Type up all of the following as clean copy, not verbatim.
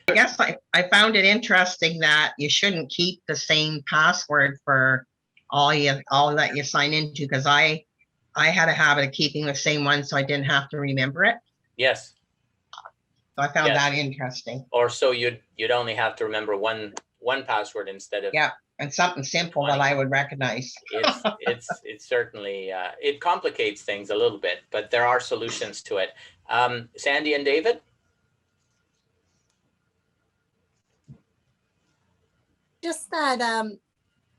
I guess I found it interesting that you shouldn't keep the same password for all that you sign into, because I had a habit of keeping the same one so I didn't have to remember it. Yes. So I found that interesting. Or so you'd only have to remember one password instead of, yeah, and something simple 20. That I would recognize. It's certainly it complicates things a little bit, but there are solutions to it. Sandy and David. Just that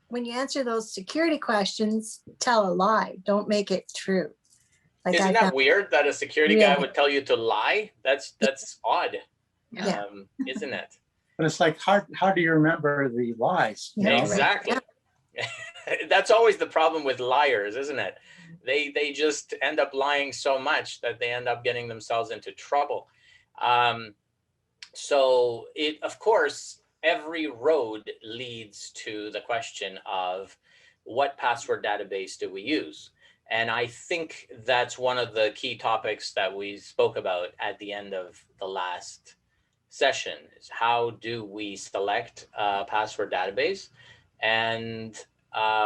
when you answer those security questions, tell a lie. Don't make it true. Like Isn't that weird that a security guy would tell you to lie? That's odd. Yeah. Isn't it? But it's like, how do you remember the lies? You know? Exactly. Yeah. That's always the problem with liars, isn't it? They just end up lying so much that they end up getting themselves into trouble. So of course, every road leads to the question of what password database do we use? And I think that's one of the key topics that we spoke about at the end of the last session, is how do we select a password database? And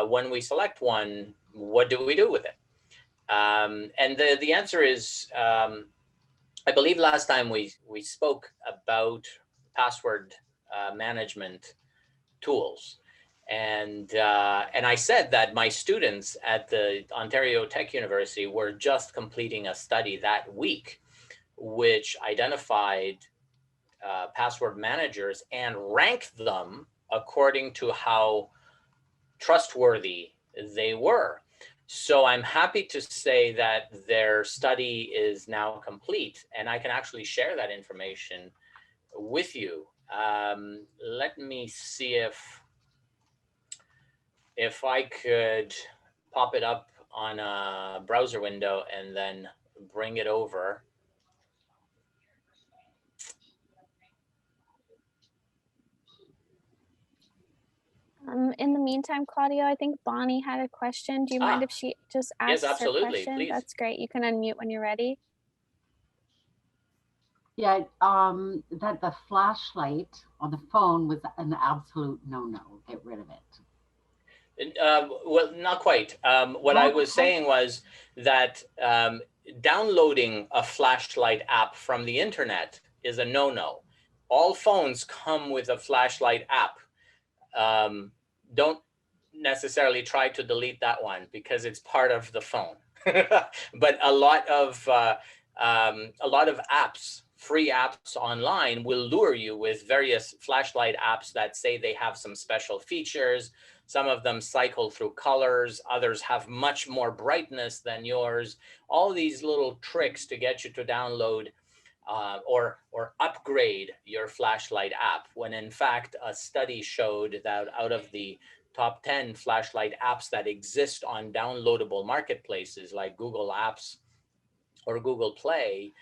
when we select one, what do we do with it? And the answer is, I believe last time we spoke about password management tools. And I said that my students at the Ontario Tech University were just completing a study that week, which identified password managers and ranked them according to how trustworthy they were. So I'm happy to say that their study is now complete, and I can actually share that information with you. Let me see if I could pop it up on a browser window and then bring it over. In the meantime, Claudio, I think Bonnie had a question. Do you mind if she just asks her question? Please. That's great. You can unmute when you're ready. Yeah, that the flashlight on the phone was an absolute no-no. Get rid of it. Well, not quite. What I was saying was that downloading a flashlight app from the internet is a no-no. All phones come with a flashlight app. Don't necessarily try to delete that one because it's part of the phone. But a lot of apps, free apps online, will lure you with various flashlight apps that say they have some special features. Some of them cycle through colors, others have much more brightness than yours. All these little tricks to get you to download or upgrade your flashlight app, when in fact a study showed that out of the top 10 flashlight apps that exist on downloadable marketplaces like Google Apps or Google Play,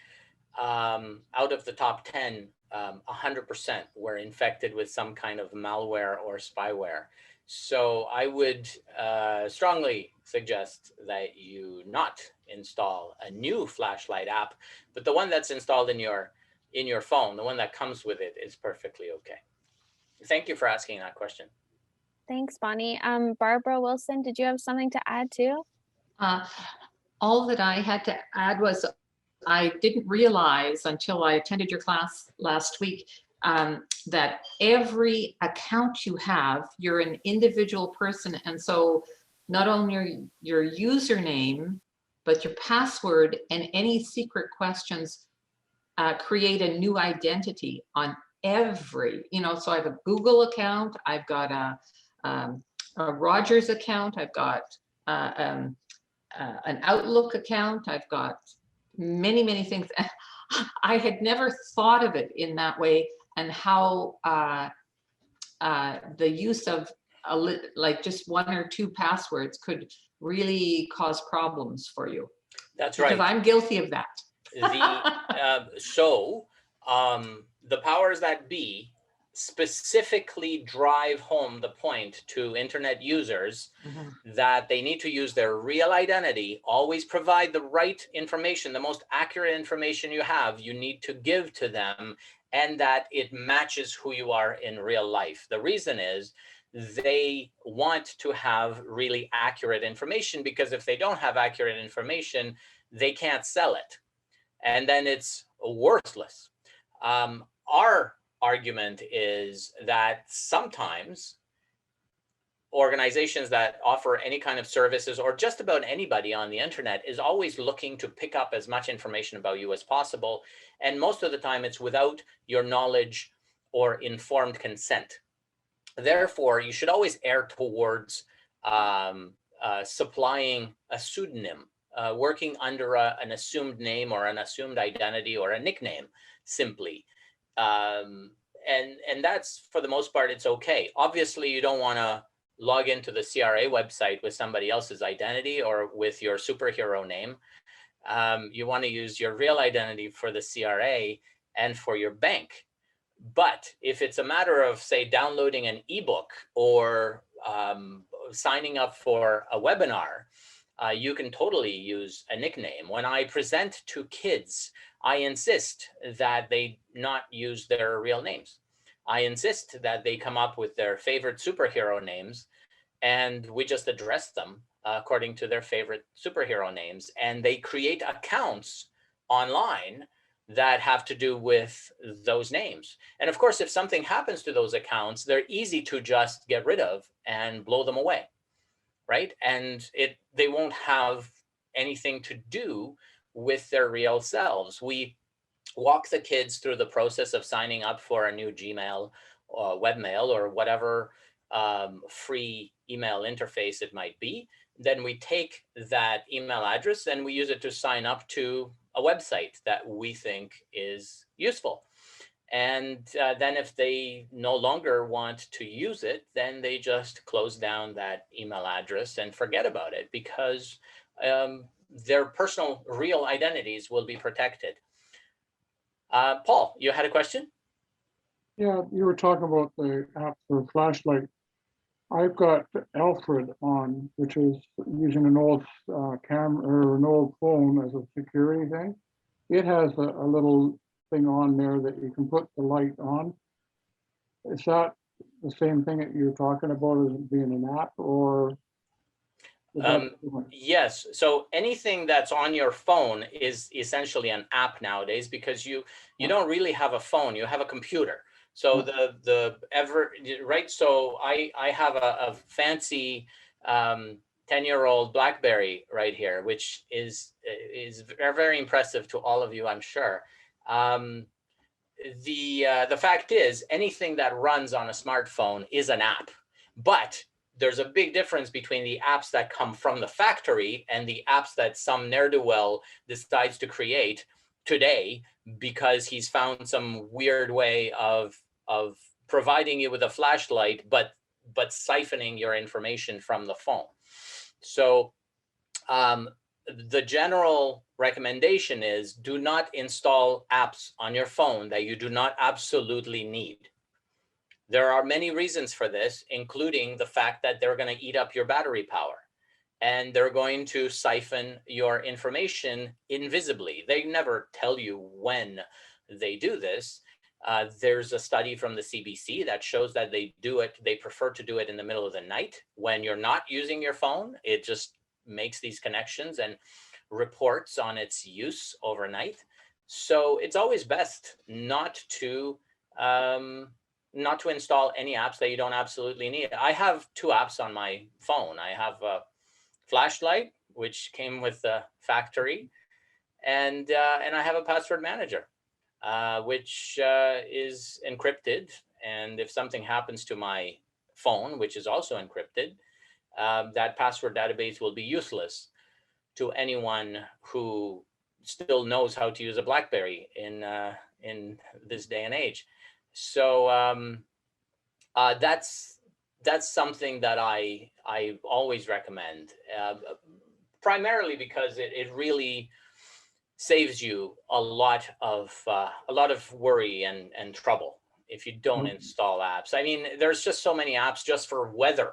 out of the top 10, 100% were infected with some kind of malware or spyware. So I would strongly suggest that you not install a new flashlight app, but the one that's installed in your phone, the one that comes with it, is perfectly okay. Thank you for asking that question. Thanks, Bonnie. Barbara Wilson, did you have something to add too? All that I had to add was I didn't realize until I attended your class last week that every account you have, you're an individual person. And so not only your username, but your password and any secret questions create a new identity on every, so I have a Google account, I've got a Rogers account, I've got an Outlook account, I've got many, many things. I had never thought of it in that way, and how the use of like just one or two passwords could really cause problems for you. That's right. Because I'm guilty of that. The powers that be specifically drive home the point to internet users that they need to use their real identity, always provide the right information, the most accurate information you have, you need to give to them, and that it matches who you are in real life. The reason is they want to have really accurate information, because if they don't have accurate information, they can't sell it, and then it's worthless. Our argument is that sometimes organizations that offer any kind of services, or just about anybody on the internet, is always looking to pick up as much information about you as possible. And most of the time it's without your knowledge or informed consent. Therefore, you should always err towards supplying a pseudonym, working under an assumed name or an assumed identity or a nickname simply. And that's, for the most part, it's okay. Obviously, you don't want to log into the CRA website with somebody else's identity or with your superhero name. You want to use your real identity for the CRA and for your bank. But if it's a matter of, say, downloading an ebook or signing up for a webinar, you can totally use a nickname. When I present to kids, I insist that they not use their real names. I insist that they come up with their favorite superhero names, and we just address them according to their favorite superhero names. And they create accounts online that have to do with those names. And of course, if something happens to those accounts, they're easy to just get rid of and blow them away, right? And they won't have anything to do with their real selves. We walk the kids through the process of signing up for a new Gmail or webmail or whatever free email interface it might be. Then we take that email address and we use it to sign up to a website that we think is useful. And then if they no longer want to use it, then they just close down that email address and forget about it, because their personal real identities will be protected. Paul, you had a question? Yeah, you were talking about the app for flashlight. I've got Alfred on, which is using an old camera or an old phone as a security thing. It has a little thing on there that you can put the light on. Is that the same thing that you're talking about as being an app, or? Yes. So anything that's on your phone is essentially an app nowadays, because you don't really have a phone, you have a computer. So so I have a fancy 10-year-old BlackBerry right here, which is very impressive to all of you, I'm sure. The fact is, anything that runs on a smartphone is an app, but there's a big difference between the apps that come from the factory and the apps that some ne'er-do-well decides to create today because he's found some weird way of providing you with a flashlight, but siphoning your information from the phone. So the general recommendation is, do not install apps on your phone that you do not absolutely need. There are many reasons for this, including the fact that they're going to eat up your battery power and they're going to siphon your information invisibly. They never tell you when they do this. There's a study from the CBC that shows that they prefer to do it in the middle of the night when you're not using your phone. It just makes these connections and reports on its use overnight. So it's always best not to install any apps that you don't absolutely need. I have 2 apps on my phone. I have a flashlight, which came with the factory, and I have a password manager, which is encrypted. And if something happens to my phone, which is also encrypted, that password database will be useless to anyone who still knows how to use a BlackBerry in this day and age. So that's something that I always recommend, primarily because it really saves you a lot of worry and trouble if you don't install apps. I mean, there's just so many apps just for weather,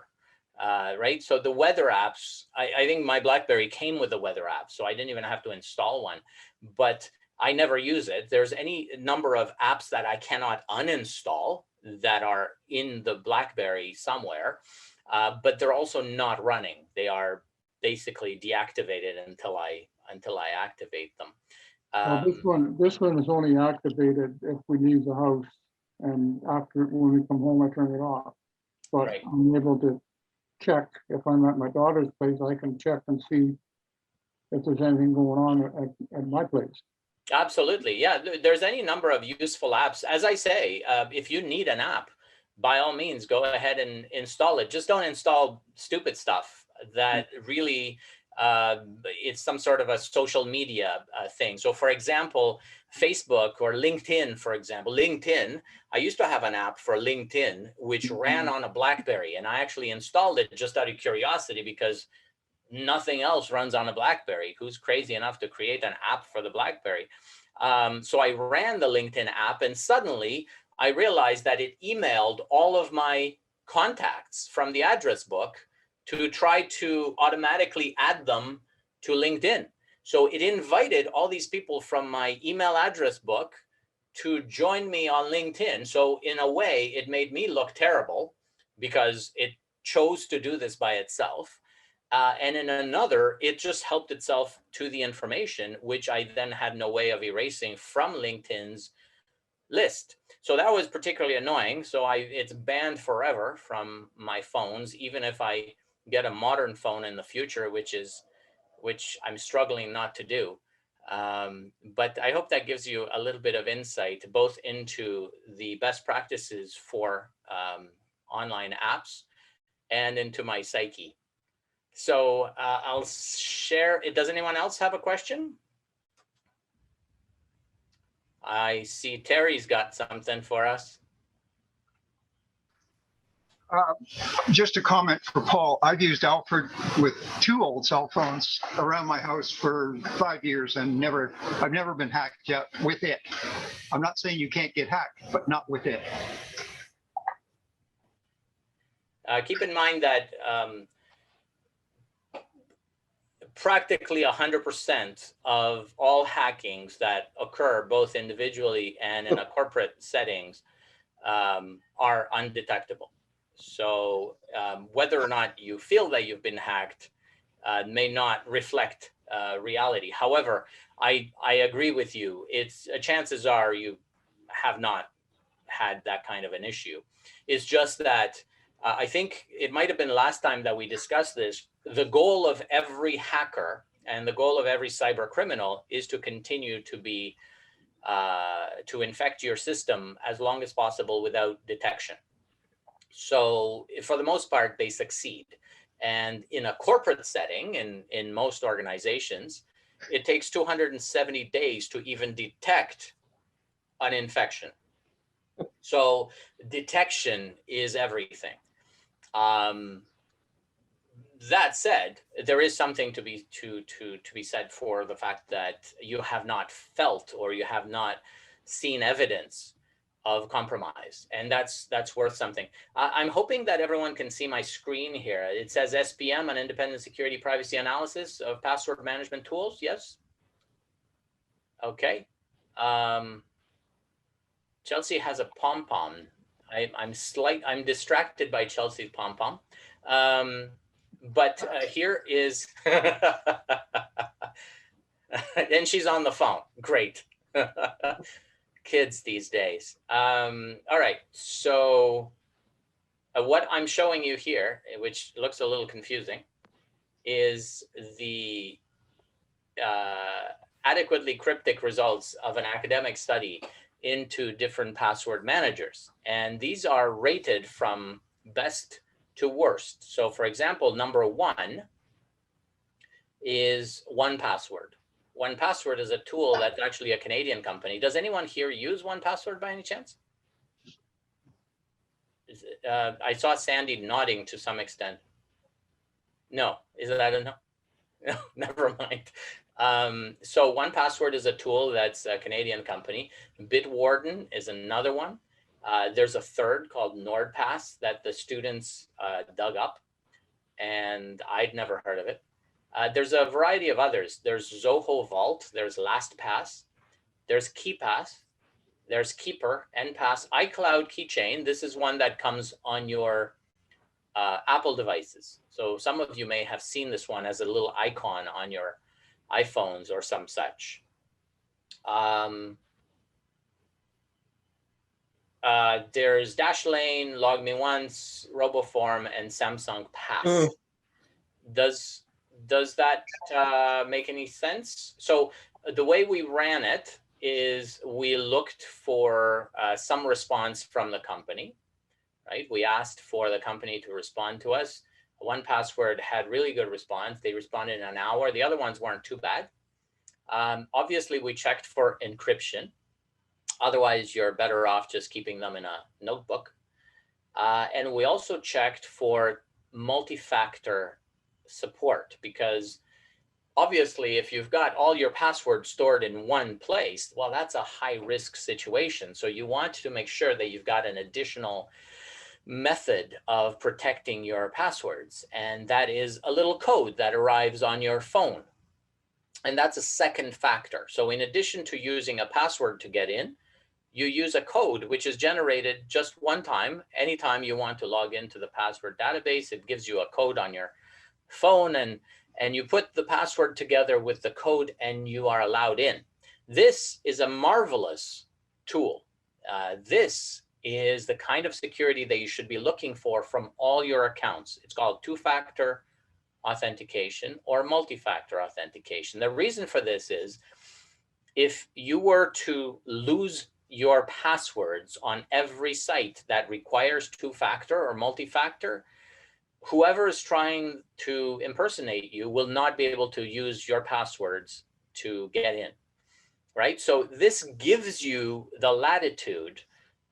right? So the weather apps, I think my BlackBerry came with a weather app, so I didn't even have to install one. But I never use it. There's any number of apps that I cannot uninstall that are in the BlackBerry somewhere, but they're also not running. They are basically deactivated until I activate them. Well, this one is only activated if we leave the house, and after, when we come home, I turn it off. But Right. I'm able to check, if I'm at my daughter's place, I can check and see if there's anything going on at my place. Absolutely. Yeah, there's any number of useful apps. As I say, if you need an app, by all means, go ahead and install it. Just don't install stupid stuff that really, it's some sort of a social media thing. So for example, Facebook or LinkedIn, for example, LinkedIn, I used to have an app for LinkedIn, which ran on a BlackBerry, and I actually installed it just out of curiosity because nothing else runs on a BlackBerry. Who's crazy enough to create an app for the BlackBerry? So I ran the LinkedIn app, and suddenly I realized that it emailed all of my contacts from the address book to try to automatically add them to LinkedIn. So it invited all these people from my email address book to join me on LinkedIn. So in a way, it made me look terrible because it chose to do this by itself. And in another, it just helped itself to the information, which I then had no way of erasing from LinkedIn's list. So that was particularly annoying. So it's banned forever from my phones, even if I get a modern phone in the future, which I'm struggling not to do. But I hope that gives you a little bit of insight, both into the best practices for online apps and into my psyche. So I'll share it. Does anyone else have a question? I see Terry's got something for us. Just a comment for Paul. I've used Alfred with 2 old cell phones around my house for 5 years, and I've never been hacked yet with it. I'm not saying you can't get hacked, but not with it. Keep in mind that practically 100% of all hackings that occur both individually and in a corporate settings are undetectable. So whether or not you feel that you've been hacked may not reflect reality. However, I agree with you. It's chances are you have not had that kind of an issue. It's just that I think it might have been last time that we discussed this. The goal of every hacker and the goal of every cyber criminal is to continue to be to infect your system as long as possible without detection. So for the most part, they succeed. And in a corporate setting, in most organizations, it takes 270 days to even detect an infection. So detection is everything. That said, there is something to be said for the fact that you have not felt or you have not seen evidence of compromise, and that's worth something. I'm hoping that everyone can see my screen here. It says SPM, an independent security privacy analysis of password management tools. Yes. Okay. Chelsea has a pom-pom. I'm distracted by Chelsea's pom-pom. But here is, and she's on the phone. Great. Kids these days. All right, so what I'm showing you here, which looks a little confusing, is the adequately cryptic results of an academic study into different password managers. And these are rated from best to worst. So for example, number 1 is 1Password. 1Password is a tool that's actually a Canadian company. Does anyone here use 1Password by any chance? I saw Sandy nodding to some extent. No, is that a no? No, never mind. So 1Password is a tool that's a Canadian company. Bitwarden is another one. There's a third called NordPass that the students dug up, and I'd never heard of it. There's a variety of others. There's Zoho Vault, there's LastPass, There's KeePass, there's Keeper, NPass, iCloud Keychain. This is one that comes on your Apple devices. So some of you may have seen this one as a little icon on your iPhones or some such. There's Dashlane, LogMeOnce, RoboForm, and Samsung Pass. Does that make any sense? So the way we ran it is we looked for some response from the company, right? We asked for the company to respond to us. 1Password had really good response. They responded in an hour. The other ones weren't too bad. Obviously, we checked for encryption. Otherwise, you're better off just keeping them in a notebook. And we also checked for multi-factor support, because obviously, if you've got all your passwords stored in one place, well, that's a high-risk situation. So you want to make sure that you've got an additional method of protecting your passwords. And that is a little code that arrives on your phone. And that's a second factor. So in addition to using a password to get in, you use a code which is generated just one time. Anytime you want to log into the password database, it gives you a code on your phone, and you put the password together with the code and you are allowed in. This is a marvelous tool. This is the kind of security that you should be looking for from all your accounts. It's called two-factor authentication or multi-factor authentication. The reason for this is if you were to lose your passwords on every site that requires two-factor or multi-factor, whoever is trying to impersonate you will not be able to use your passwords to get in, right? So this gives you the latitude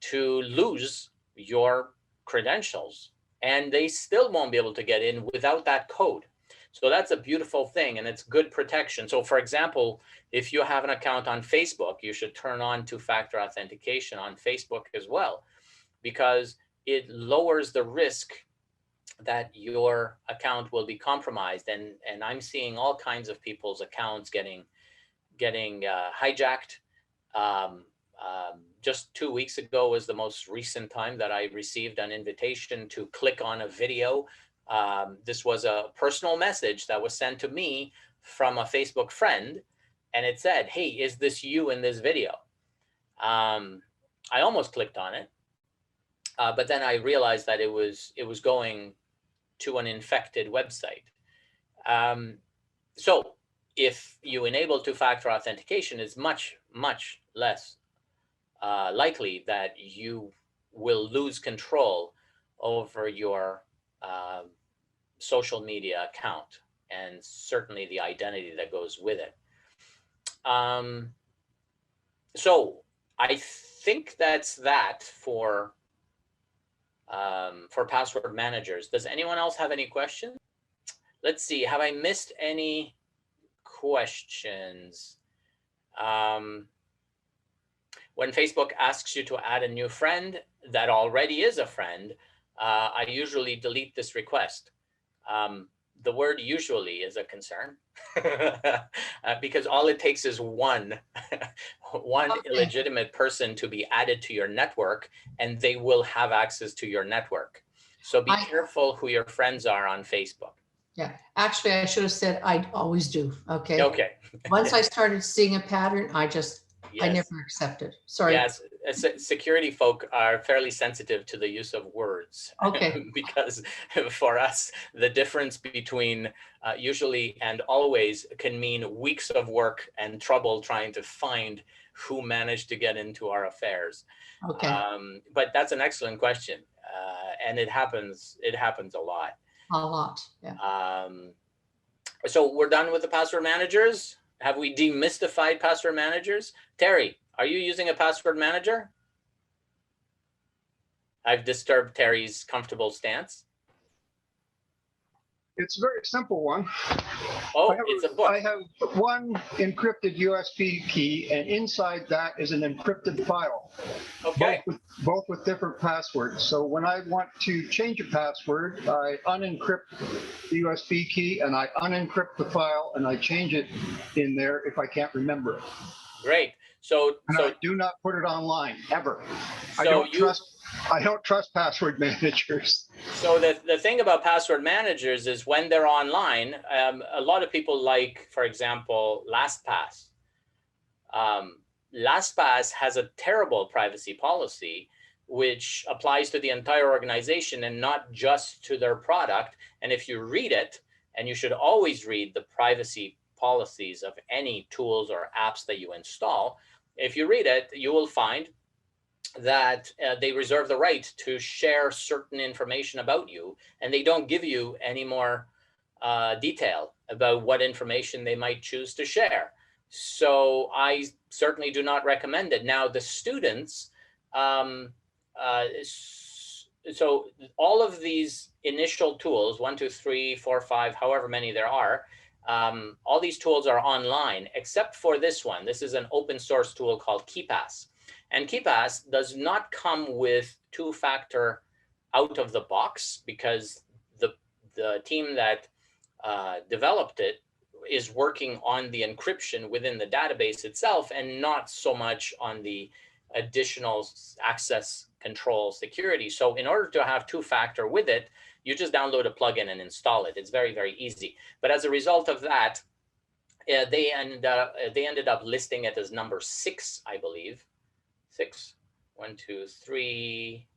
to lose your credentials, and they still won't be able to get in without that code. So that's a beautiful thing, and it's good protection. So for example, if you have an account on Facebook, you should turn on two-factor authentication on Facebook as well, because it lowers the risk that your account will be compromised. And I'm seeing all kinds of people's accounts getting hijacked. Just 2 weeks ago was the most recent time that I received an invitation to click on a video. This was a personal message that was sent to me from a Facebook friend, and it said, "Hey, is this you in this video?" I almost clicked on it, but then I realized that it was going to an infected website. So if you enable two-factor authentication, it's much, much less likely that you will lose control over your social media account, and certainly the identity that goes with it. So I think that's that for password managers. Does anyone else have any questions? Let's see, have I missed any questions? When Facebook asks you to add a new friend that already is a friend, I usually delete this request. The word usually is a concern because all it takes is one illegitimate person to be added to your network, and they will have access to your network. So be careful who your friends are on Facebook. Yeah, actually, I should have said I always do. Okay. Okay. Once I started seeing a pattern, I never accepted. Sorry. Yes, security folk are fairly sensitive to the use of words. Okay. Because for us, the difference between usually and always can mean weeks of work and trouble trying to find who managed to get into our affairs. Okay. But that's an excellent question, and it happens a lot. A lot, yeah. So we're done with the password managers. Have we demystified password managers? Terry, are you using a password manager? I've disturbed Terry's comfortable stance. It's a very simple one. Oh, it's a book. I have one encrypted USB key, and inside that is an encrypted file. Okay. Both with different passwords. So when I want to change a password, I unencrypt the USB key and I unencrypt the file and I change it in there if I can't remember it. Great. So I do not put it online ever. So I don't trust password managers. So the thing about password managers is when they're online, a lot of people like, for example, LastPass. LastPass has a terrible privacy policy, which applies to the entire organization and not just to their product. And if you read it, and you should always read the privacy policies of any tools or apps that you install, if you read it, you will find that they reserve the right to share certain information about you, and they don't give you any more detail about what information they might choose to share. So I certainly do not recommend it. Now, the students, so all of these initial tools, 1, 2, 3, 4, 5, however many there are, all these tools are online, except for this one. This is an open source tool called KeePass. And KeePass does not come with two-factor out of the box, because the team that developed it is working on the encryption within the database itself, and not so much on the additional access control security. So in order to have two-factor with it, you just download a plugin and install it. It's very, very easy. But as a result of that, they ended up listing it as number 6, I believe. 6, 1, 2, 3,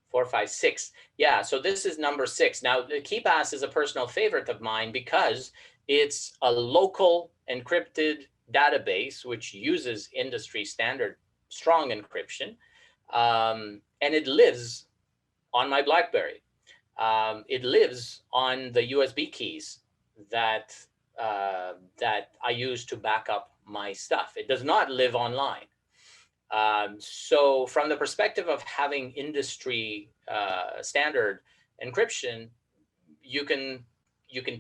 4, 5, 6. Yeah, so this is number 6. Now, the KeePass is a personal favorite of mine because it's a local encrypted database which uses industry standard strong encryption, and it lives on my BlackBerry. It lives on the USB keys that I use to back up my stuff. It does not live online. So from the perspective of having industry standard encryption, you can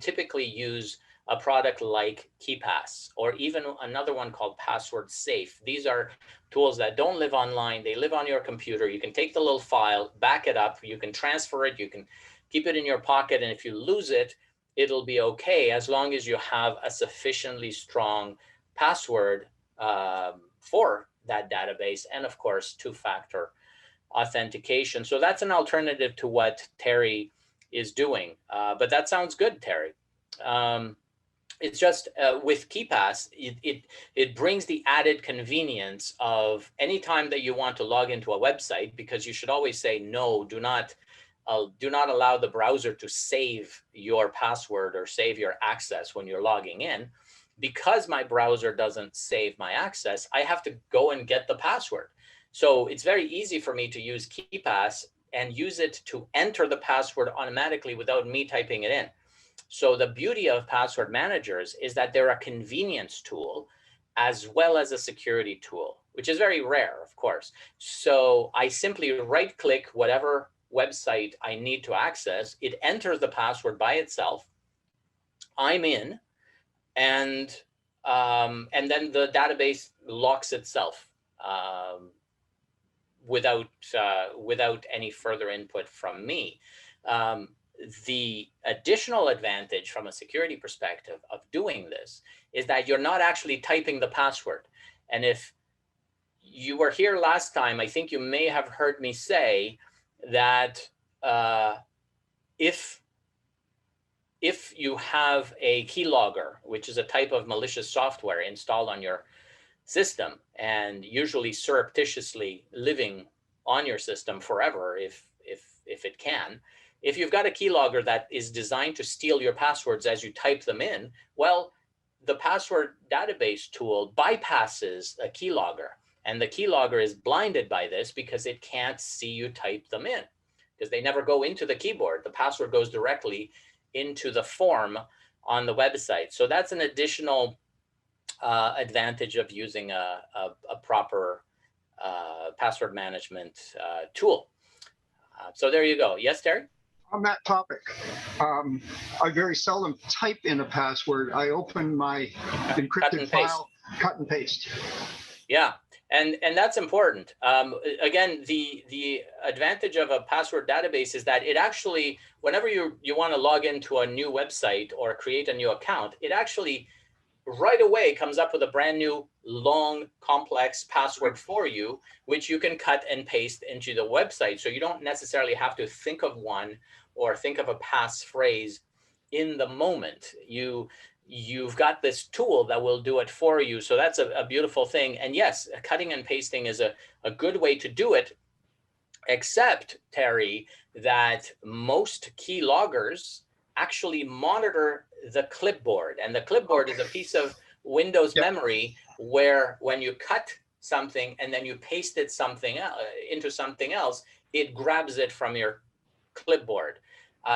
typically use a product like KeePass, or even another one called Password Safe. These are tools that don't live online. They live on your computer. You can take the little file, back it up. You can transfer it. You can keep it in your pocket. And if you lose it, it'll be okay, as long as you have a sufficiently strong password for that database, and of course, two-factor authentication. So that's an alternative to what Terry is doing. But that sounds good, Terry. It's just with KeePass, it brings the added convenience of any time that you want to log into a website, because you should always say, no, do not allow the browser to save your password or save your access when you're logging in. Because my browser doesn't save my access, I have to go and get the password. So it's very easy for me to use KeePass and use it to enter the password automatically without me typing it in. So the beauty of password managers is that they're a convenience tool as well as a security tool, which is very rare, of course. So I simply right-click whatever website I need to access. It enters the password by itself. I'm in. And then the database locks itself without any further input from me. The additional advantage from a security perspective of doing this is that you're not actually typing the password. And if you were here last time, I think you may have heard me say that if you have a keylogger, which is a type of malicious software installed on your system and usually surreptitiously living on your system forever, if it can, if you've got a keylogger that is designed to steal your passwords as you type them in, well, the password database tool bypasses a keylogger, and the keylogger is blinded by this because it can't see you type them in, because they never go into the keyboard. The password goes directly into the form on the website. So that's an additional advantage of using a proper password management tool. So there you go. Yes, Terry? On that topic, I very seldom type in a password. I open my encrypted file, cut and paste. Yeah, and that's important. Again, the advantage of a password database is that it actually, whenever you want to log into a new website or create a new account, it actually right away comes up with a brand new long complex password for you, which you can cut and paste into the website. So you don't necessarily have to think of one or think of a passphrase in the moment. You've got this tool that will do it for you. So that's a beautiful thing. And yes, cutting and pasting is a good way to do it, except, Terry, that most key loggers actually monitor the clipboard. And the clipboard is a piece of Windows memory where when you cut something and then you paste it into something else, it grabs it from your clipboard.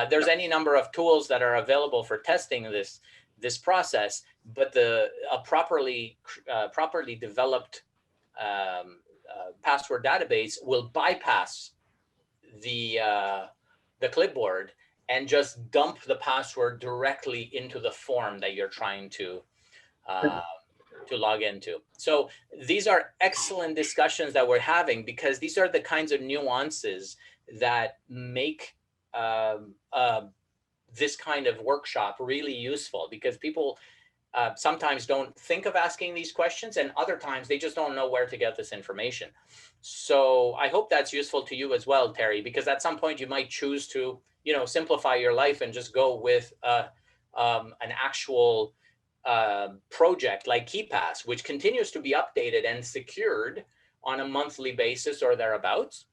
There's any number of tools that are available for testing this process, but a properly developed password database will bypass the clipboard and just dump the password directly into the form that you're trying to log into. So these are excellent discussions that we're having, because these are the kinds of nuances that make this kind of workshop really useful, because people sometimes don't think of asking these questions, and other times they just don't know where to get this information. So I hope that's useful to you as well, Terry, because at some point you might choose to, simplify your life and just go with an actual project like KeePass, which continues to be updated and secured on a monthly basis or thereabouts.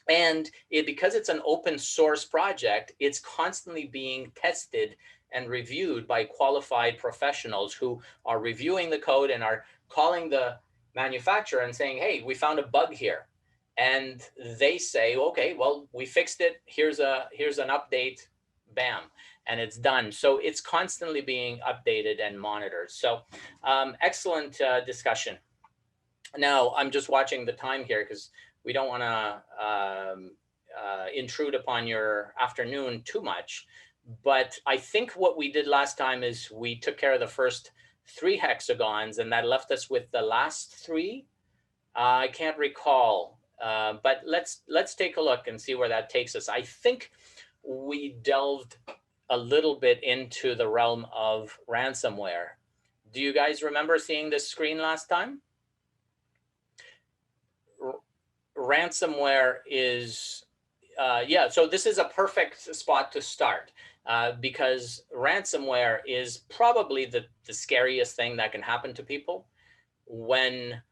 And because it's an open source project, it's constantly being tested and reviewed by qualified professionals who are reviewing the code and are calling the manufacturer and saying, hey, we found a bug here. And they say, okay, well, we fixed it. Here's an update, bam, and it's done. So it's constantly being updated and monitored. So excellent discussion. Now, I'm just watching the time here because we don't want to intrude upon your afternoon too much. But I think what we did last time is we took care of the first 3 hexagons, and that left us with the last 3. I can't recall, but let's take a look and see where that takes us. I think we delved a little bit into the realm of ransomware. Do you guys remember seeing this screen last time? Ransomware is, so this is a perfect spot to start. Because ransomware is probably the scariest thing that can happen to people when,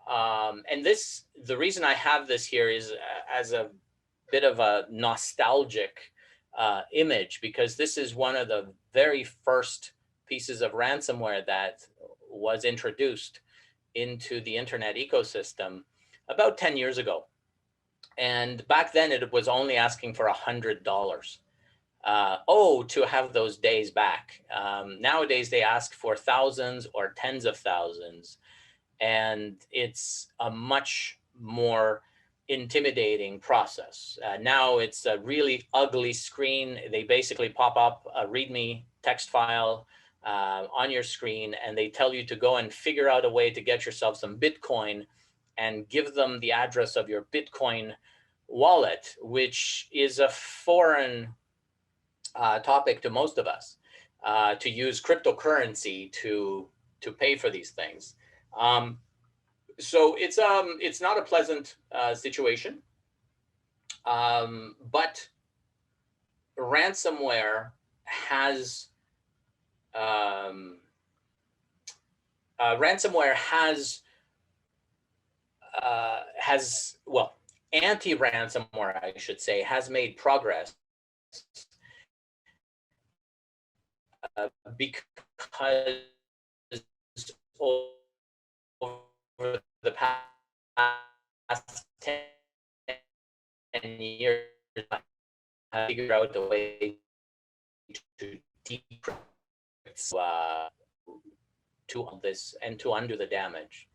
and the reason I have this here is as a bit of a nostalgic image, because this is one of the very first pieces of ransomware that was introduced into the internet ecosystem about 10 years ago. And back then it was only asking for $100. To have those days back. Nowadays, they ask for thousands or tens of thousands, and it's a much more intimidating process. Now it's a really ugly screen. They basically pop up a README text file on your screen, and they tell you to go and figure out a way to get yourself some Bitcoin and give them the address of your Bitcoin wallet, which is a foreign topic to most of us, to use cryptocurrency to pay for these things. So it's not a pleasant situation, but ransomware has anti-ransomware, I should say, has made progress because over the past 10 years, I figured out a way to decrypt to this and to undo the damage.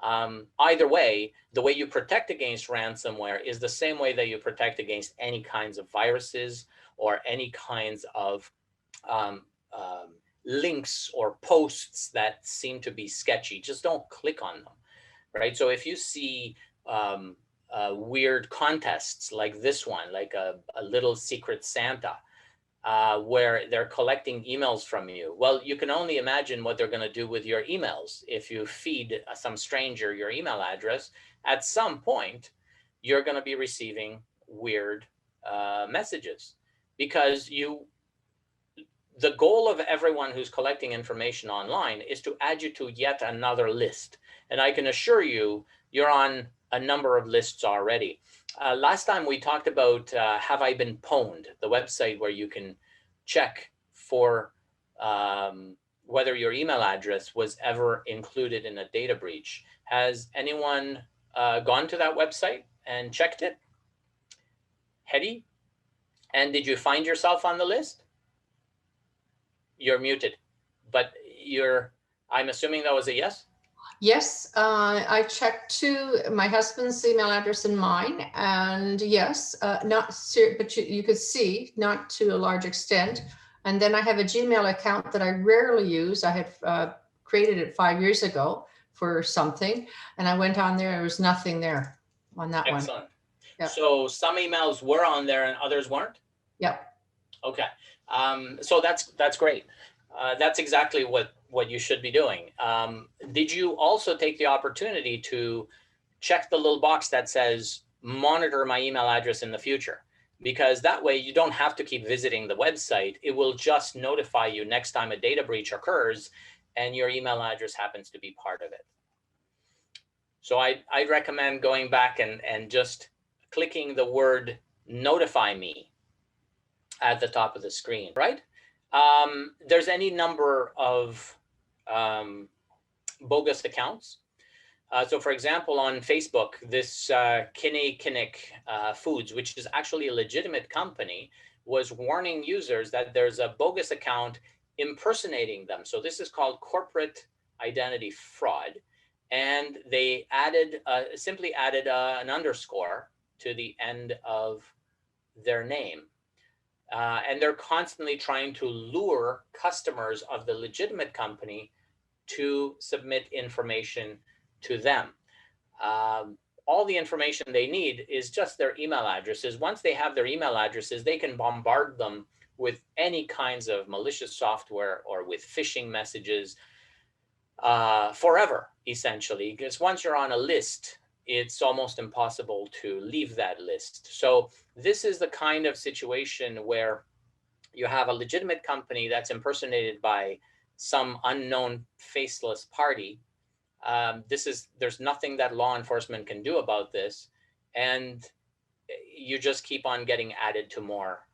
Either way, the way you protect against ransomware is the same way that you protect against any kinds of viruses or any kinds of links or posts that seem to be sketchy. Just don't click on them, right? So if you see weird contests like this one, like a little secret Santa, where they're collecting emails from you. Well, you can only imagine what they're going to do with your emails. If you feed some stranger your email address, at some point, you're going to be receiving weird messages, because the goal of everyone who's collecting information online is to add you to yet another list. And I can assure you, you're on a number of lists already. Last time we talked about Have I Been Pwned, the website where you can check for whether your email address was ever included in a data breach. Has anyone gone to that website and checked it? Hetty? And did you find yourself on the list? You're muted, but I'm assuming that was a yes? Yes, I checked my husband's email address and mine, and yes, but you could see, not to a large extent. And then I have a Gmail account that I rarely use. I had created it 5 years ago for something, and I went on there, there was nothing there on that one. Excellent. Yep. So some emails were on there and others weren't? Yep. Okay. So that's great. That's exactly what you should be doing. Did you also take the opportunity to check the little box that says monitor my email address in the future? Because that way you don't have to keep visiting the website. It will just notify you next time a data breach occurs and your email address happens to be part of it. So I'd recommend going back and just clicking the word notify me at the top of the screen, right? There's any number of bogus accounts. So for example, on Facebook, this Kinnick Foods, which is actually a legitimate company, was warning users that there's a bogus account impersonating them. So this is called corporate identity fraud. And they simply added an underscore to the end of their name. And they're constantly trying to lure customers of the legitimate company to submit information to them. All the information they need is just their email addresses. Once they have their email addresses, they can bombard them with any kinds of malicious software or with phishing messages forever, essentially, because once you're on a list, it's almost impossible to leave that list. So this is the kind of situation where you have a legitimate company that's impersonated by some unknown faceless party. There's nothing that law enforcement can do about this, and you just keep on getting added to more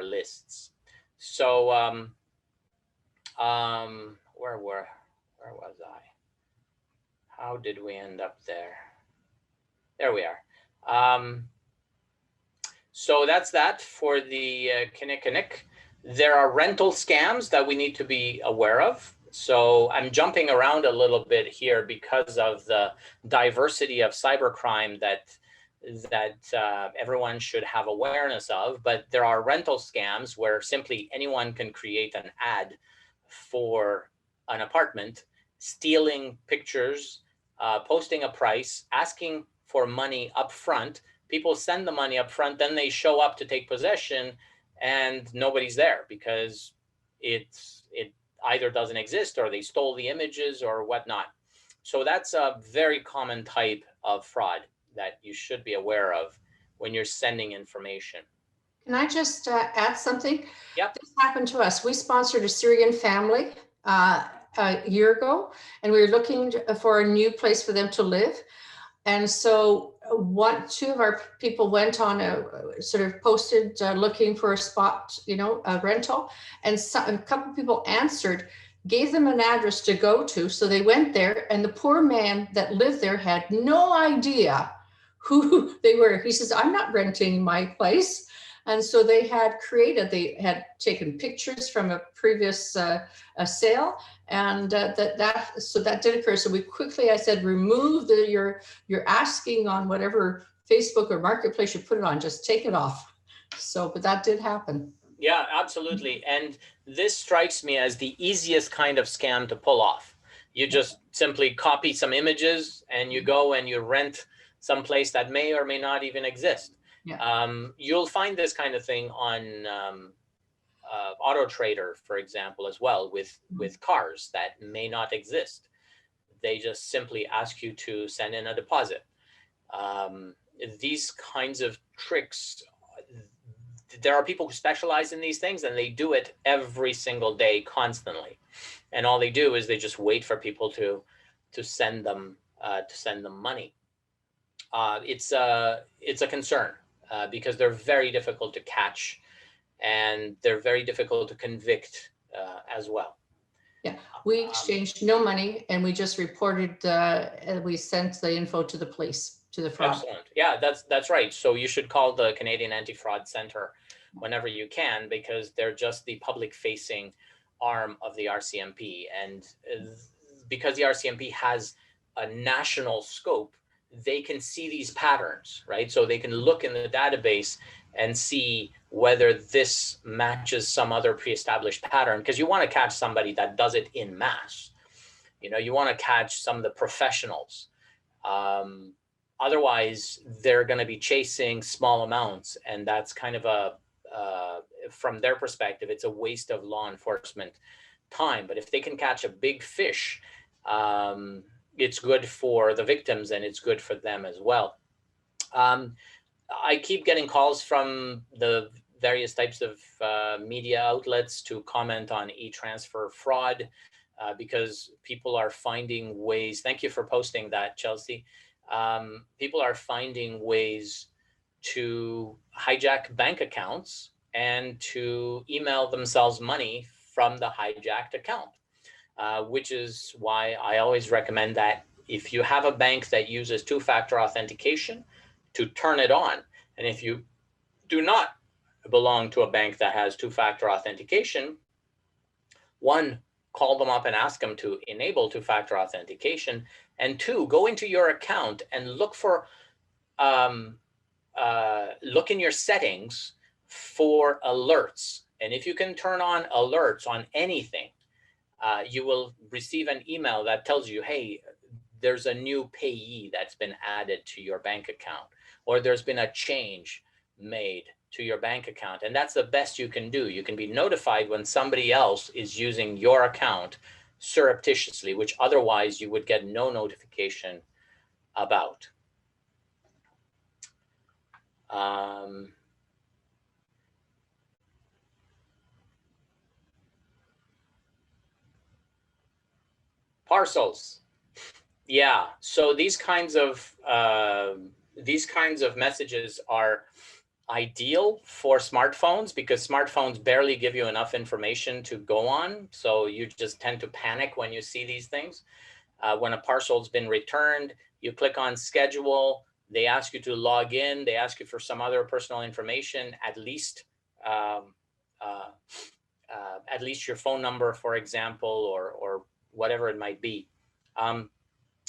lists. So where was I? How did we end up there? There we are. So that's that for the Kinnick. There are rental scams that we need to be aware of. So I'm jumping around a little bit here because of the diversity of cybercrime that everyone should have awareness of. But there are rental scams where simply anyone can create an ad for an apartment, stealing pictures, posting a price, asking for money up front. People send the money up front, then they show up to take possession and nobody's there because it either doesn't exist or they stole the images or whatnot. So that's a very common type of fraud that you should be aware of when you're sending information. Can I just add something? Yep. This happened to us. We sponsored a Syrian family a year ago, and we were looking for a new place for them to live. And so two of our people went on posted looking for a spot, a rental, and a couple of people answered, gave them an address to go to. So they went there, and the poor man that lived there had no idea who they were. He says, I'm not renting my place. And so they had taken pictures from a previous sale, and that did occur. So we quickly, I said, remove you're asking on whatever Facebook or Marketplace you put it on, just take it off. So, but that did happen. Yeah, absolutely. And this strikes me as the easiest kind of scam to pull off. You just simply copy some images and you go and you rent some place that may or may not even exist. Yeah. You'll find this kind of thing on auto trader, for example, as well, with cars that may not exist. They just simply ask you to send in a deposit. These kinds of tricks, there are people who specialize in these things, and they do it every single day, constantly. And all they do is they just wait for people to send them money. It's a concern because they're very difficult to catch, and they're very difficult to convict as well. Yeah, we exchanged no money, and we just reported, we sent the info to the police, to the fraud. Excellent. Yeah, that's right. So you should call the Canadian Anti-Fraud Center whenever you can, because they're just the public-facing arm of the RCMP. And because the RCMP has a national scope, they can see these patterns, right? So they can look in the database and see whether this matches some other pre-established pattern, because you want to catch somebody that does it in mass. You want to catch some of the professionals. Otherwise, they're going to be chasing small amounts, and that's kind of from their perspective, it's a waste of law enforcement time. But if they can catch a big fish, it's good for the victims, and it's good for them as well. I keep getting calls from the various types of media outlets to comment on e-transfer fraud because people are finding ways. Thank you for posting that, Chelsea. People are finding ways to hijack bank accounts and to email themselves money from the hijacked account, which is why I always recommend that if you have a bank that uses two-factor authentication, to turn it on. And if you do not belong to a bank that has two-factor authentication, one, call them up and ask them to enable two-factor authentication, and two, go into your account and look for look in your settings for alerts. And if you can turn on alerts on anything, you will receive an email that tells you, hey, there's a new payee that's been added to your bank account, or there's been a change made to your bank account. And that's the best you can do. You can be notified when somebody else is using your account surreptitiously, which otherwise you would get no notification about. Parcels. Yeah, so these kinds of messages are ideal for smartphones because smartphones barely give you enough information to go on. So you just tend to panic when you see these things. When a parcel's been returned, you click on schedule, they ask you to log in, they ask you for some other personal information, at least your phone number, for example, or whatever it might be.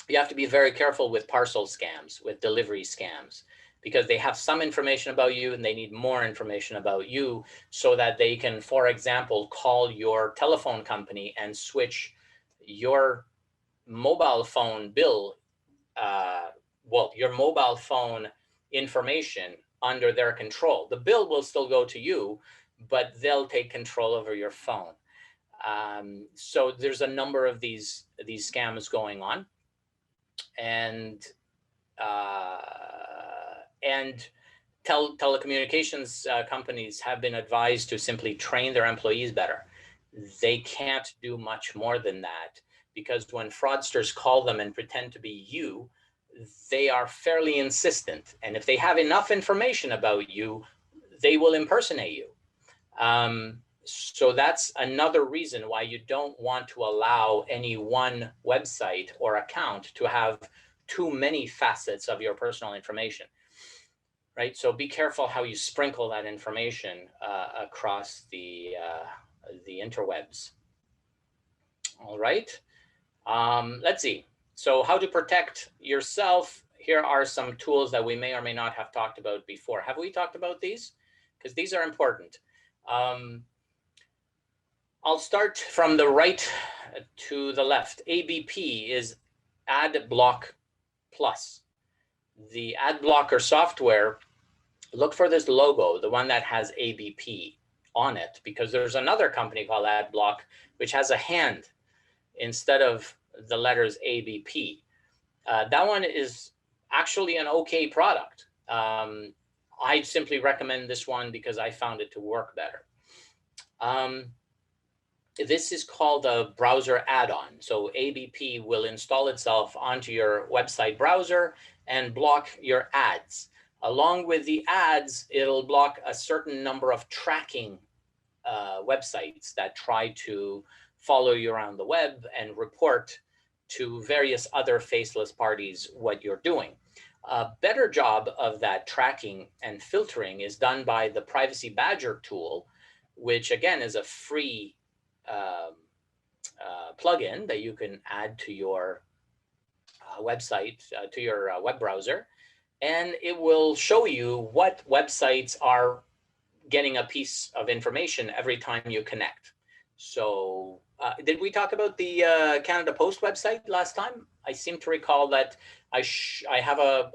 You have to be very careful with parcel scams, with delivery scams, because they have some information about you and they need more information about you so that they can, for example, call your telephone company and switch your mobile phone bill, your mobile phone information under their control. The bill will still go to you, but they'll take control over your phone. So there's a number of these scams going on, and telecommunications companies have been advised to simply train their employees better. They can't do much more than that, because when fraudsters call them and pretend to be you, they are fairly insistent. And if they have enough information about you, they will impersonate you. So that's another reason why you don't want to allow any one website or account to have too many facets of your personal information, right? So be careful how you sprinkle that information across the interwebs. All right, let's see. So how to protect yourself. Here are some tools that we may or may not have talked about before. Have we talked about these? Because these are important. I'll start from the right to the left. ABP is Ad Block Plus. The ad blocker software, look for this logo, the one that has ABP on it, because there's another company called AdBlock, which has a hand instead of the letters ABP. That one is actually an okay product. I simply recommend this one because I found it to work better. This is called a browser add-on. So ABP will install itself onto your website browser and block your ads. Along with the ads, it'll block a certain number of tracking websites that try to follow you around the web and report to various other faceless parties what you're doing. A better job of that tracking and filtering is done by the Privacy Badger tool, which again is a free plugin that you can add to your website, to your web browser, and it will show you what websites are getting a piece of information every time you connect. So did we talk about the Canada Post website last time? I seem to recall that I have a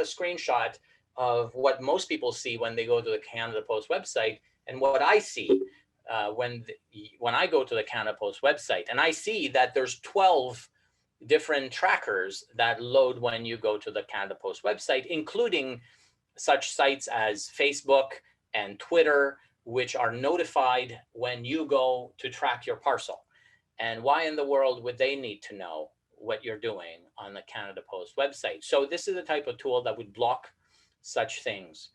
screenshot of what most people see when they go to the Canada Post website, and what I see when I go to the Canada Post website, and I see that there's 12 different trackers that load when you go to the Canada Post website, including such sites as Facebook and Twitter, which are notified when you go to track your parcel. And why in the world would they need to know what you're doing on the Canada Post website? So this is the type of tool that would block such things.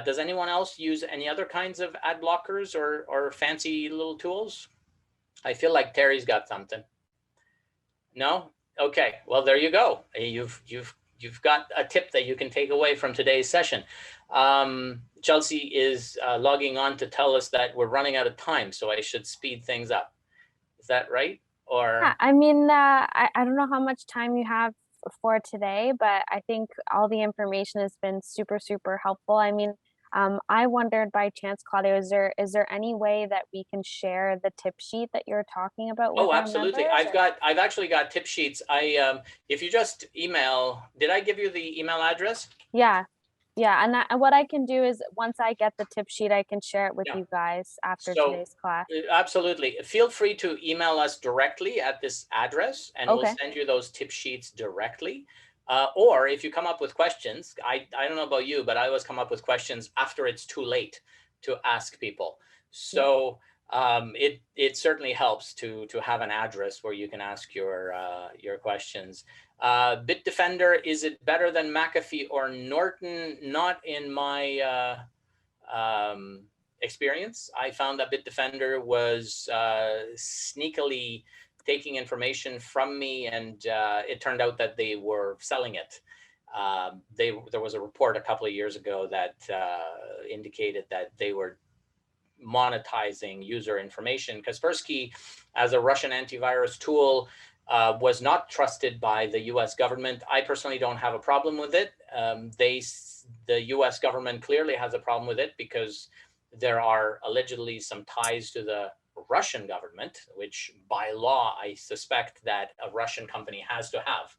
Does anyone else use any other kinds of ad blockers or fancy little tools? I feel like Terry's got something. No? Okay, well, there you go. You've got a tip that you can take away from today's session. Chelsea is logging on to tell us that we're running out of time, so I should speed things up. Is that right? Or Yeah, I mean, I don't know how much time you have for today, but I think all the information has been super, super helpful. I mean, I wondered by chance, Claudio, is there any way that we can share the tip sheet that you're talking about with oh, our absolutely. members? I've actually got tip sheets. If you just email, did I give you the email address? Yeah. And what I can do is once I get the tip sheet, I can share it with Yeah. you guys after So, today's class. Absolutely. Feel free to email us directly at this address, and Okay. we'll send you those tip sheets directly. Or if you come up with questions, I don't know about you, but I always come up with questions after it's too late to ask people. So it certainly helps to have an address where you can ask your questions. Bitdefender, is it better than McAfee or Norton? Not in my experience. I found that Bitdefender was sneakily taking information from me, and it turned out that they were selling it. There was a report a couple of years ago that indicated that they were monetizing user information. Kaspersky, as a Russian antivirus tool, was not trusted by the US government. I personally don't have a problem with it. The US government clearly has a problem with it because there are allegedly some ties to the Russian government, which by law, I suspect that a Russian company has to have.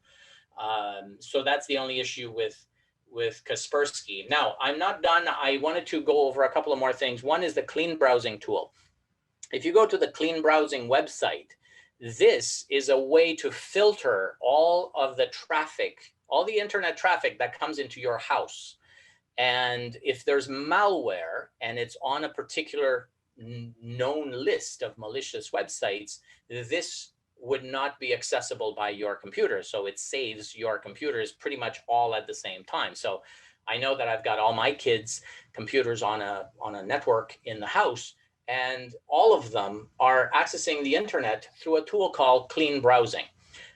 So that's the only issue with Kaspersky. Now, I'm not done. I wanted to go over a couple of more things. One is the clean browsing tool. If you go to the clean browsing website, this is a way to filter all of the traffic, all the internet traffic that comes into your house. And if there's malware and it's on a particular known list of malicious websites, this would not be accessible by your computer. So it saves your computers pretty much all at the same time. So I know that I've got all my kids' computers on a network in the house, and all of them are accessing the internet through a tool called clean browsing.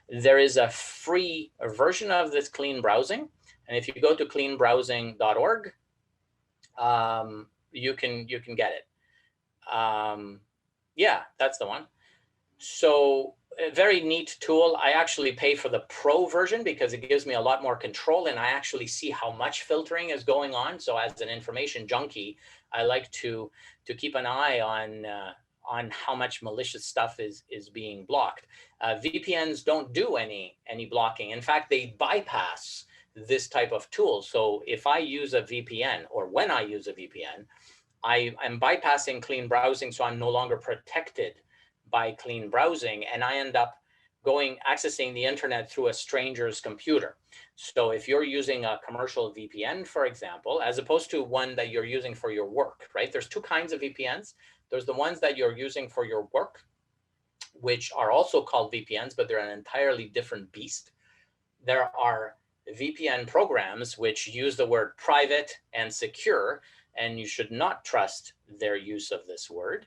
There is a free version of this clean browsing. And if you go to cleanbrowsing.org, you can get it. Yeah, that's the one. So a very neat tool. I actually pay for the pro version because it gives me a lot more control, and I actually see how much filtering is going on. So as an information junkie, I like to keep an eye on how much malicious stuff is being blocked. VPNs don't do any blocking. In fact, they bypass this type of tool. So if I use a VPN, or when I use a VPN, I am bypassing clean browsing, so I'm no longer protected by clean browsing, and I end up accessing the internet through a stranger's computer. So if you're using a commercial VPN, for example, as opposed to one that you're using for your work, right? There's two kinds of VPNs. There's the ones that you're using for your work, which are also called VPNs, but they're an entirely different beast. There are VPN programs which use the word private and secure, and you should not trust their use of this word.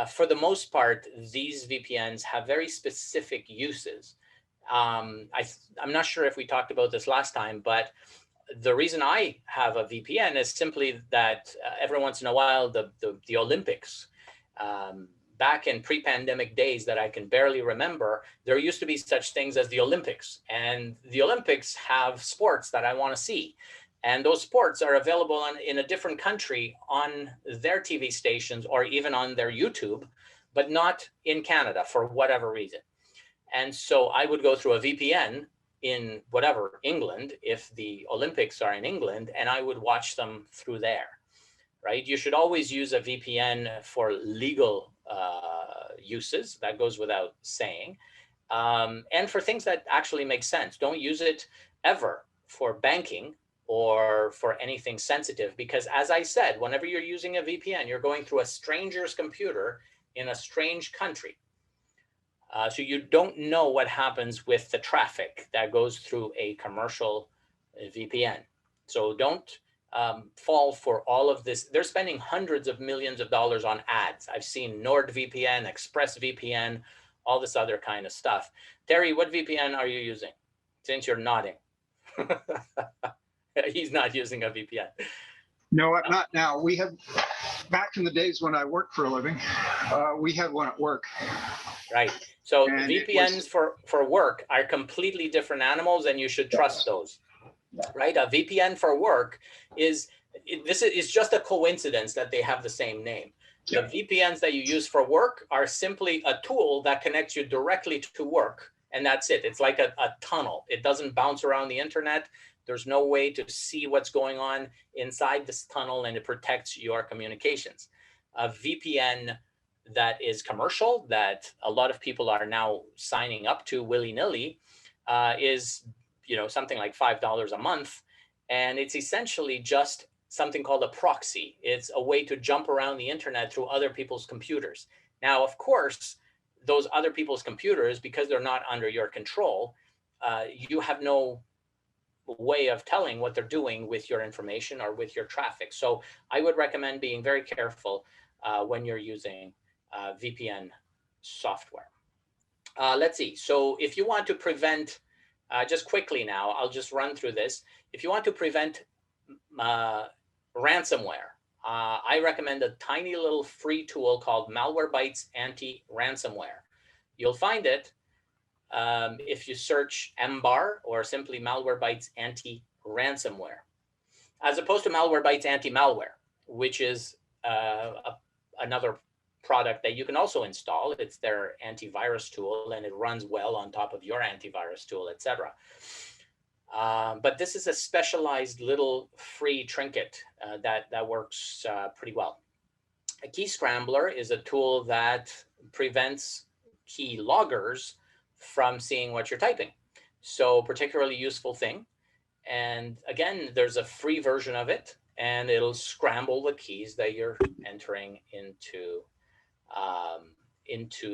For the most part, these VPNs have very specific uses. I'm not sure if we talked about this last time, but the reason I have a VPN is simply that every once in a while, the Olympics, back in pre-pandemic days that I can barely remember, there used to be such things as the Olympics. And the Olympics have sports that I want to see. And those sports are available in a different country on their TV stations or even on their YouTube, but not in Canada for whatever reason. And so I would go through a VPN in whatever, England, if the Olympics are in England, and I would watch them through there, right? You should always use a VPN for legal uses. That goes without saying. And for things that actually make sense. Don't use it ever for banking or for anything sensitive, because as I said, whenever you're using a VPN, you're going through a stranger's computer in a strange country. So you don't know what happens with the traffic that goes through a commercial VPN. So don't fall for all of this. They're spending hundreds of millions of dollars on ads. I've seen NordVPN, ExpressVPN, all this other kind of stuff. Terry, what VPN are you using? Since you're nodding. He's not using a VPN. No, not now. We have, back in the days when I worked for a living, we had one at work. Right. So And VPNs for work are completely different animals, and you should trust those. Right. A VPN for work is just a coincidence that they have the same name. The VPNs that you use for work are simply a tool that connects you directly to work. And that's it. It's like a tunnel. It doesn't bounce around the internet. There's no way to see what's going on inside this tunnel, and it protects your communications. A VPN that is commercial, that a lot of people are now signing up to willy-nilly, is something like $5 a month. And it's essentially just something called a proxy. It's a way to jump around the internet through other people's computers. Now, of course, those other people's computers, because they're not under your control, you have no way of telling what they're doing with your information or with your traffic. So I would recommend being very careful when you're using VPN software. Let's see. So if you want to prevent, just quickly now, I'll just run through this. If you want to prevent ransomware, I recommend a tiny little free tool called Malwarebytes Anti-Ransomware. You'll find it if you search MBAR or simply Malwarebytes Anti-Ransomware, as opposed to Malwarebytes Anti-Malware, which is another product that you can also install. It's their antivirus tool, and it runs well on top of your antivirus tool, etc. But this is a specialized little free trinket that works pretty well. A key scrambler is a tool that prevents key loggers from seeing what you're typing. So particularly useful thing. And again, there's a free version of it, and it'll scramble the keys that you're entering into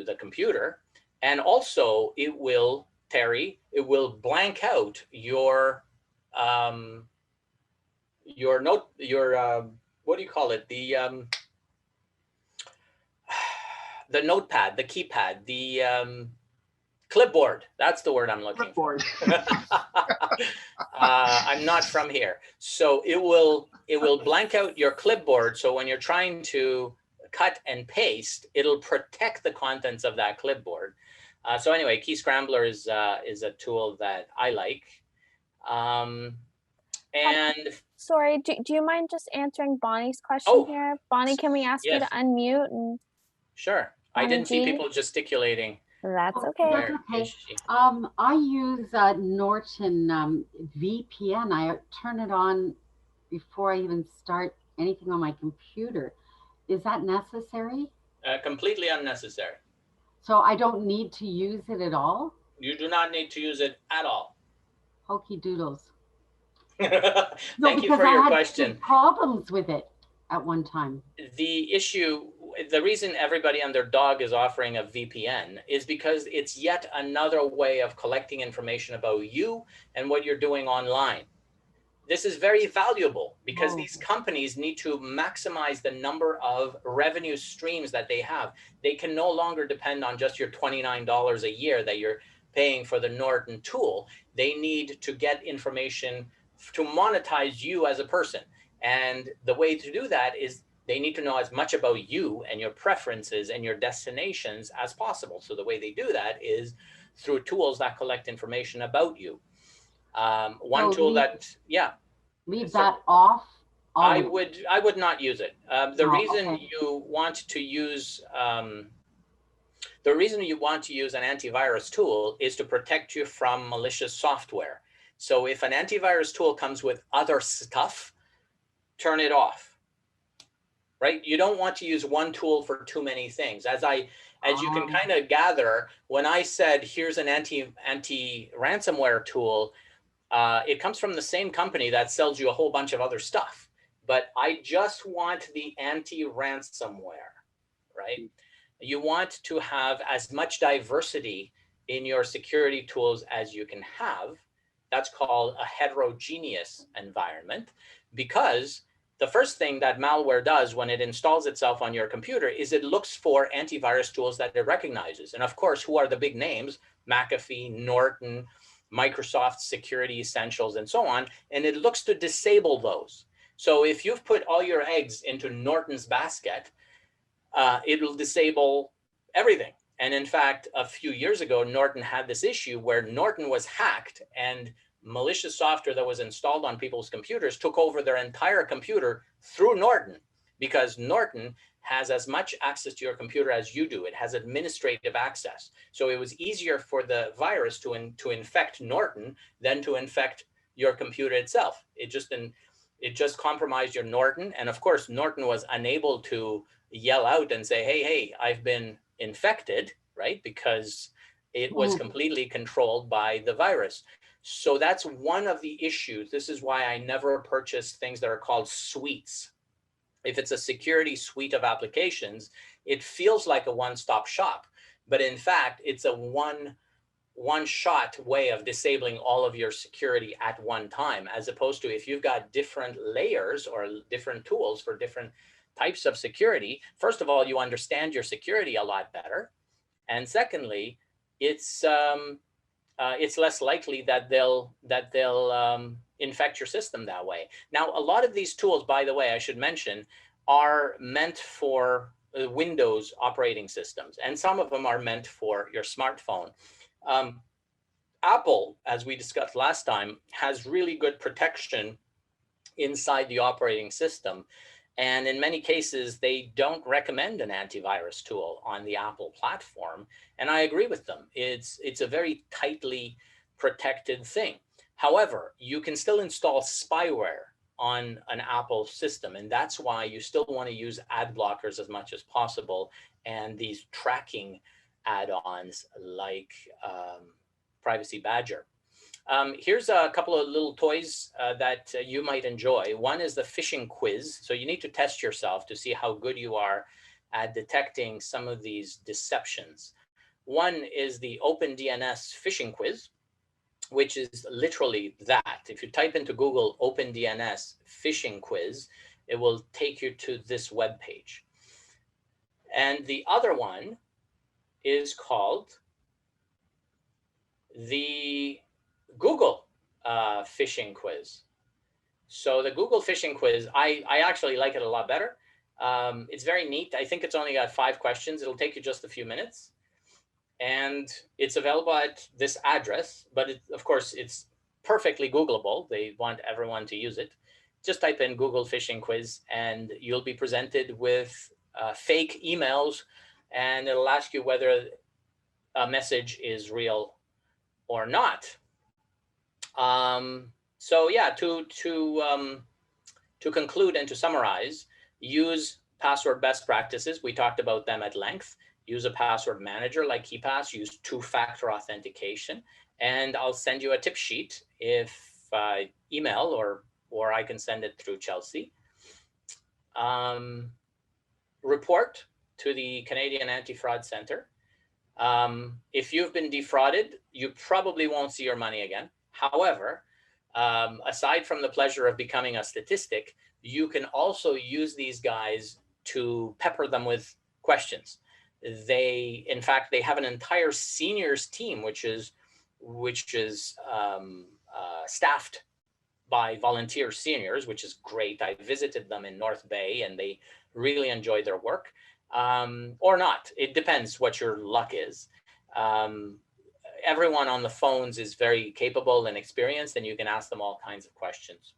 the computer. And also it will, Terry, it will blank out your what do you call it? The notepad, the keypad, the clipboard. That's the word I'm looking for. I'm not from here. So it will blank out your clipboard. So when you're trying to cut and paste, it'll protect the contents of that clipboard. So anyway, Key Scrambler is a tool that I like. Sorry, do you mind just answering Bonnie's question here? Bonnie, can we ask you to unmute? And sure. I didn't see people gesticulating. That's okay. That's okay. I use Norton VPN. I turn it on before I even start anything on my computer. Is that necessary? Completely unnecessary. So I don't need to use it at all? You do not need to use it at all. Hokey doodles. Thank you for your question. Problems with it at one time. The issue, the reason everybody and their dog is offering a VPN is because it's yet another way of collecting information about you and what you're doing online. This is very valuable because these companies need to maximize the number of revenue streams that they have. They can no longer depend on just your $29 a year that you're paying for the Norton tool. They need to get information to monetize you as a person. And the way to do that is they need to know as much about you and your preferences and your destinations as possible. So the way they do that is through tools that collect information about you. One tool that, yeah. Leave that off. I would not use it. The reason you want to use an antivirus tool is to protect you from malicious software. So if an antivirus tool comes with other stuff, turn it off. Right? You don't want to use one tool for too many things. As you can kind of gather, when I said here's an anti-ransomware tool, it comes from the same company that sells you a whole bunch of other stuff. But I just want the anti-ransomware, right? You want to have as much diversity in your security tools as you can have. That's called a heterogeneous environment, because the first thing that malware does when it installs itself on your computer is it looks for antivirus tools that it recognizes. And of course, who are the big names? McAfee, Norton, Microsoft Security Essentials, and so on. And it looks to disable those. So if you've put all your eggs into Norton's basket, it will disable everything. And in fact, a few years ago, Norton had this issue where Norton was hacked and malicious software that was installed on people's computers took over their entire computer through Norton, because Norton has as much access to your computer as you do. It has administrative access. So it was easier for the virus to infect Norton than to infect your computer itself. It just compromised your Norton. And of course, Norton was unable to yell out and say, hey, I've been infected, right? Because it was completely controlled by the virus. So that's one of the issues. This is why I never purchase things that are called suites. If it's a security suite of applications, it feels like a one-stop shop. But in fact, it's a one-shot way of disabling all of your security at one time, as opposed to if you've got different layers or different tools for different types of security. First of all, you understand your security a lot better. And secondly, it's less likely that they'll infect your system that way. Now, a lot of these tools, by the way, I should mention, are meant for Windows operating systems, and some of them are meant for your smartphone. Apple, as we discussed last time, has really good protection inside the operating system. And in many cases, they don't recommend an antivirus tool on the Apple platform. And I agree with them. It's a very tightly protected thing. However, you can still install spyware on an Apple system. And that's why you still want to use ad blockers as much as possible. And these tracking add-ons like Privacy Badger. Here's a couple of little toys that you might enjoy. One is the phishing quiz. So you need to test yourself to see how good you are at detecting some of these deceptions. One is the OpenDNS phishing quiz, which is literally that. If you type into Google OpenDNS phishing quiz, it will take you to this web page. And the other one is called the Google phishing quiz. So the Google phishing quiz, I actually like it a lot better. It's very neat. I think it's only got 5 questions. It'll take you just a few minutes. And it's available at this address, but of course, it's perfectly Googleable. They want everyone to use it. Just type in Google phishing quiz and you'll be presented with fake emails, and it'll ask you whether a message is real or not. So yeah, to to conclude and to summarize, use password best practices. We talked about them at length. Use a password manager like KeePass, use two-factor authentication, and I'll send you a tip sheet if email or I can send it through Chelsea. Report to the Canadian Anti-Fraud Center. If you've been defrauded, you probably won't see your money again. However, aside from the pleasure of becoming a statistic, you can also use these guys to pepper them with questions. In fact, they have an entire seniors team, which is staffed by volunteer seniors, which is great. I visited them in North Bay and they really enjoy their work, or not. It depends what your luck is. Everyone on the phones is very capable and experienced, and you can ask them all kinds of questions.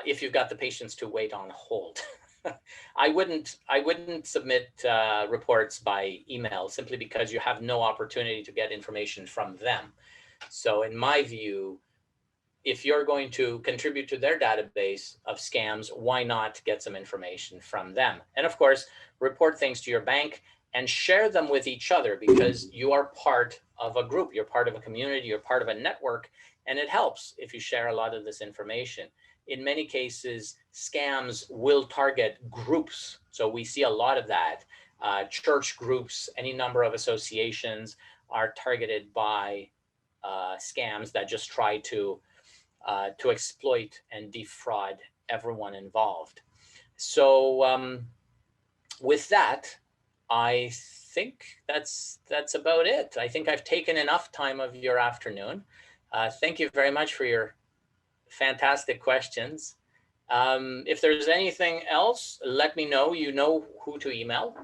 If you've got the patience to wait on hold. I wouldn't submit reports by email simply because you have no opportunity to get information from them. So in my view, if you're going to contribute to their database of scams, why not get some information from them? And of course, report things to your bank and share them with each other, because you are part of a group, you're part of a community, you're part of a network, and it helps if you share a lot of this information. In many cases, scams will target groups. So we see a lot of that. Church groups, any number of associations are targeted by scams that just try to exploit and defraud everyone involved. So with that, I think that's about it. I think I've taken enough time of your afternoon. Thank you very much for your fantastic questions. If there's anything else, let me know. You know who to email.